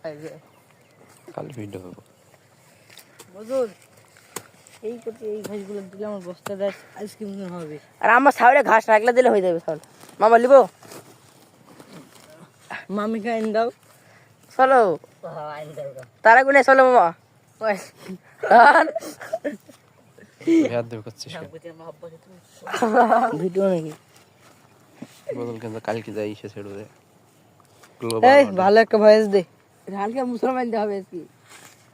খাইবে কাল ভিডিও হবে বুঝুন এই করতে এই ঘাসগুলো দিলে আমার বস্তাটা আইসক্রিম হবে আর আমার সাইডে ঘাস রাখলে দিলে হয়ে যাবে সব মামা লিবো মামিকে আইন দাও চলো আইন দাও তারা গুনে চলো মামা হাত দেব করছিস ভিডিও নাকি বদল কিন্তু কালকে যাই এসে ছেড়ে দে এই ভালো একটা ভয়েস দে ধানকে মুসলমান দিতে হবে কি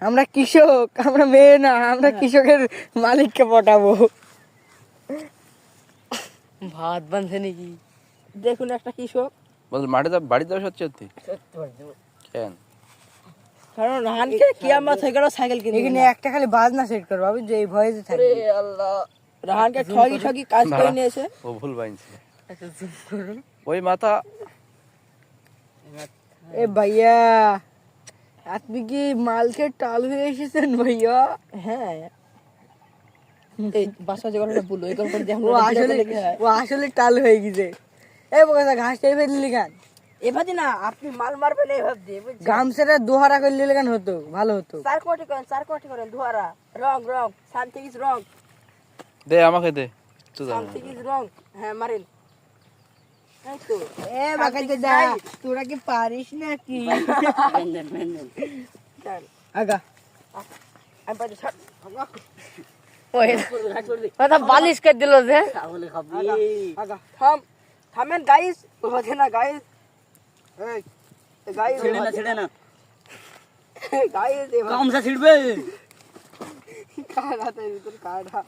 আমরা কৃষক আমরা মেয়ে না আমরা কৃষকের মালিককে পটাবো ভাত বানছে নাকি দেখুন একটা কৃষক বদল মাঠে যা বাড়ি যাবে সত্যি কেন কারণ ধানকে কিয়ামত হয়ে গেল সাইকেল কিনে এখানে একটা খালি বাজনা সেট করবো আমি যে এই ভয়েসে থাকবে আল্লাহ রাহানকে ঠগি ঠগি কাজ করে নিয়েছে ও ভুল বাইনছে ওই মাথা এ ভাইয়া আপনি কি মালকে টাল হয়ে এসেছেন ভাইয়া হ্যাঁ এই বাসা জগৎটা বলো এই গল্পটা দেখো ও আসলে টাল হয়ে গেছে এই বকা ঘাস টাই ফেললি গান এভাবে না আপনি মাল মারবেন এইভাবে দিয়ে বুঝছেন গামছাটা দোহারা করলে গান হতো ভালো হতো চার কোটি করেন ধোয়ারা রং রং শান্তি ইজ রং দে আমাকে দে তুই যা শান্তি ইজ রং হ্যাঁ মারেন এই তো এ বাকাইতে দা তোরা কি পারিস নাকি চল আগা আমি পারি ছাড় ওই কথা বালিশ করে দিল যে আগা থামেন গাইস বোঝে না গাইস এই গাইস ছেড়ে না গাইস গামছা ছিড়বে কাটা তাই ভিতর কাটা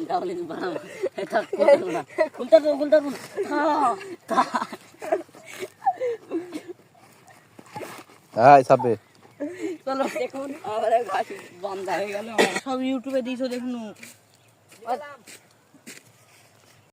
ডাবলে বানাও এটা খুলতা হাই সাবে চলো দেখুন আমার ঘাস বন্ধ হয়ে গেল সব ইউটিউবে দিয়েছো দেখুন